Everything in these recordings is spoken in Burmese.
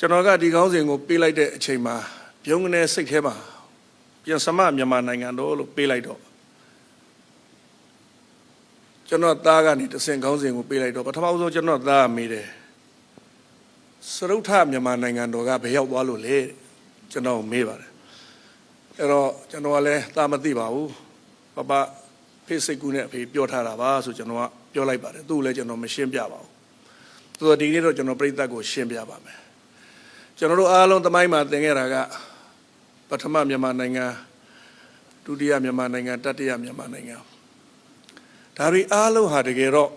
ကျွန်တော်ကဒီကောင်းစဉ်ကိုပေးလိုက်တဲ့အချိန်မှာပြုံးကနေစိတ်ထဲမှာပြန်စမမြန်မာနိုင်ငံတော်လို့ပေးလိုက်တော့ကျွန်တော်သားကနေတဆင့်ကောင်းစဉ်ကိုပေးလိုက်တော့ပထမဆုံးကျွန်တော်သားမေးတယ်စရုထမြန်မာနိုင်ငံတော်ကဘယ်ရောက်သွားလို့လဲကျွန်တော်မေးပါတယ်အဲ့တော့ကျွန်တော်ကလည်းသားမသိပါဘူးပပဖေးစိတ်ကူးနဲ့အဖေပြောထားတာပါဆိုကျွန်တော်ကပြောလိုက်ပါတယ်သူ့ကိုလည်းကျွန်တော်မရှင်းပြပါဘူးသူကဒီနေ့တော့ကျွန်တော်ပြိဿကိုရှင်းပြပါမယ်ကျွန်တော်တို့အားလုံးသမိုင်းမှာသင်ခဲ့တာကပထမမြန်မာနိုင်ငံဒုတိယမြန်မာနိုင်ငံတတိယမြန်မာနိုင်ငံဒါတွေအားလုံးဟာတကယ်တော့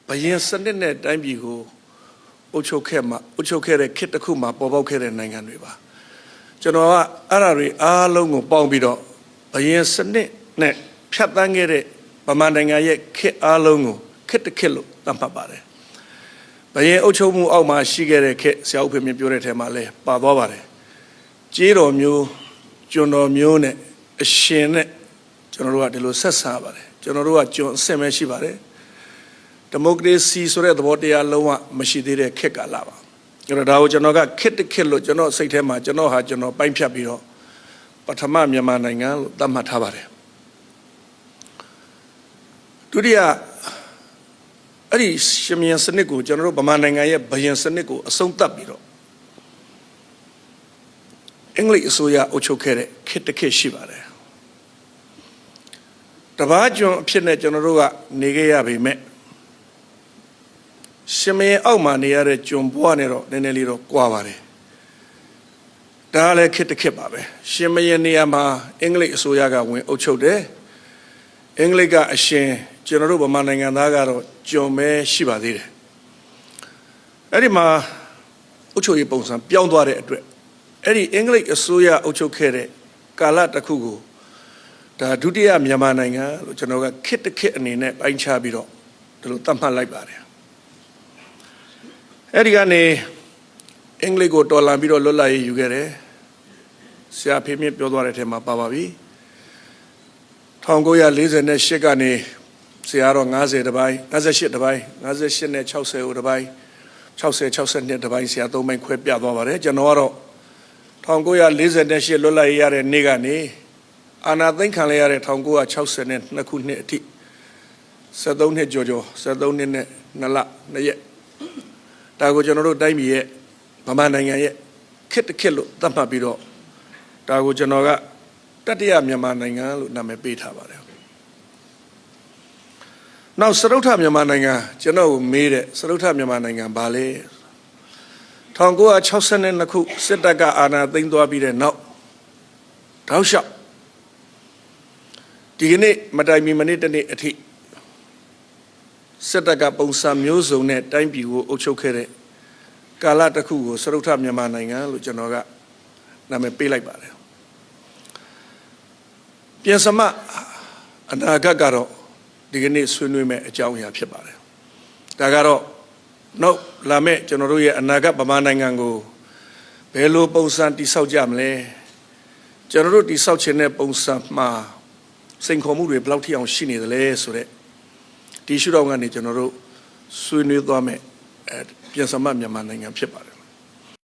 ဘယင်စနစ်နဲ့တိုင်းပြည်ကိုအုပ်ချုပ်ခဲ့တဲ့ခေတ်တစ်ခုမှာပေါ်ပေါက်ခဲ့တဲ့နိုင်ငံတွေပါကျွန်တော်ကအဲ့ဒါတွေအားလုံးကိုပေါင်းပြီးတော့ဘယင်စနစ်နဲ့ဖြတ်သန်းခဲ့တဲ့ဗမာနိုင်ငံရဲ့ခေတ်အားလုံးကိုခေတ်တစ်ခေတ်လို့သတ်မှတ်ပါတယ်ဘယင်အုပ်ချုပ်မှုအောက်မှာရှိခဲ့တဲ့ခေတ်ဆရာဦးဖေမြင့်ပြောတဲ့ထဲမှာလဲပါသွားပါတယ်ကြေးတော်မျိုးကျွန်တော်မျိုးနဲ့အရှင်နဲ့ကျွန်တော်တို့ကဒီလိုဆက်ဆံပါတယ်ကျွန်တော်တို့ကကျွန်အဆင့်ပဲရှိပါတယ်ဒီမိုကရေစီဆိုတဲ့သဘောတရားလုံးဝမရှိသေးတဲ့ခေတ်ကာလပါကျွန်တော်ဒါကိုကျွန်တော်ကခေတ်တစ်ခေတ်လို့ကျွန်တော်စိတ်ထဲမှာကျွန်တော်ပိုင်းဖြတ်ပြီးတော့ပထမမြန်မာနိုင်ငံလို့သတ်မှတ်ထားပါတယ်ဒုတိယအဲ့ဒီရှင်မြန်စနစ်ကိုကျွန်တော်တို့ဗမာနိုင်ငံရဲ့ဘယင်စနစ်ကိုအဆုံးသတ်ပြီးတော့အင်္ဂလိပ်အစိုးရအုပ်ချုပ်ခဲ့တဲ့ခေတ်တစ်ခေတ်ရှိပါတယ်တပားကျွန်အဖြစ်နဲ့ကျွန်တော်တို့ကနေခဲ့ရပေမဲ့ရှင်မင်းအောက်မှာနေရတဲ့ကျွန်ဘွားနဲ့တော့နည်းနည်းလေးတော့ကွာပါတယ်ဒါလည်းခေတ်တစ်ခေတ်ပါပဲရှင်မင်းနေရာမှာအင်္ဂလိပ်အစိုးရကဝင်အုပ်ချုပ်တယ်အင်္ဂလိပ်ကအရှင်ကျွန်တော်တို့ဗမာနိုင်ငံသားကတော့ကျွန်ပဲရှိပါသေးတယ်အဲ့ဒီမှာအုပ်ချုပ်ရေးပုံစံပြောင်းသွားတဲ့အတွက်အဲ့ဒီအင်္ဂလိပ်အစိုးရအုပ်ချုပ်ခဲ့တဲ့ကာလတစ်ခုကိုဒါဒုတိယမြန်မာနိုင်ငံလို့ကျွန်တော်ကခေတ်တစ်ခေတ်အနေနဲ့ပိုင်းခြားပြီးတော့ဒီလိုသတ်မှတ်လိုက်ပါတယ်အဲ့ဒီကနေအင်္ဂလိပ်ကိုတော်လှန်ပြီးတော့လွတ်လပ်ရေးယူခဲ့တယ်ဆရာဖေမြင့်ပြောသွားတဲ့ထဲမှာပါပါပြီ1948ကနေဆရာတော့90တပိုင်း58တပိုင်း58နဲ့60ဦးတပိုင်း60 62တပိုင်းဆရာ3ပိုင်းခွဲပြသွားပါတယ်ကျွန်တော်ကတော့1948လွတ်လပ်ရေးရတဲ့နေ့ကနေအာဏာသိမ်းခံရတဲ့1962ခုနှစ်အထိ73နှစ်ကျော်73နှစ်နဲ့2လ2ရက်ဒါကိုကျွန်တော်တို့တိုင်းပြည်ရဲ့ဗမာနိုင်ငံရဲ့ခေတ်တစ်ခေတ်လို့သတ်မှတ်ပြီးတော့ဒါကိုကျွန်တော်ကတတိယမြန်မာနိုင်ငံလို့နာမည်ပေးထားပါတယ်နောက်စရုထမြန်မာနိုင်ငံကျွန်တော်ကိုမေးတဲ့စရုထမြန်မာနိုင်ငံဘာလဲ1962ခုစစ်တပ်ကအာဏာသိမ်းသွားပြီးတဲ့နောက်တောက်လျှောက်ဒီကနေ့မတိုင်မီမိနစ်တနေ့အထိစစ်တပ်ကပုံစံမျိုးစုံနဲ့တိုင်းပြည်ကိုအုပ်ချုပ်ခဲ့တဲ့ကာလတစ်ခုကိုစရုထမြန်မာနိုင်ငံလို့ကျွန်တော်ကနာမည်ပေးလိုက်ပါတယ်ပြန်စမအနာဂတ်ကတော့ဒီကနေ့ဆွေးနွေးမဲ့အကြောင်းအရာဖြစ်ပါတယ်ဒါကတော့နောက်လာမဲ့ကျွန်တော်တို့ရဲ့အနာဂတ်ဗမာနိုင်ငံကိုဘယ်လိုပုံစံတိဆောက်ကြမလဲကျွန်တော်တို့တိဆောက်ခြင်းတဲ့ပုံစံမှာစိန်ခေါ်မှုတွေဘယ်လောက်ထိအောင်ရှိနေသလဲဆိုတဲ့ဒီရှုထောင့်ကနေကျွန်တော်တို့ဆွေးနွေးသွားမယ်ပြန်စမမြန်မာနိုင်ငံဖြစ်ပါတယ်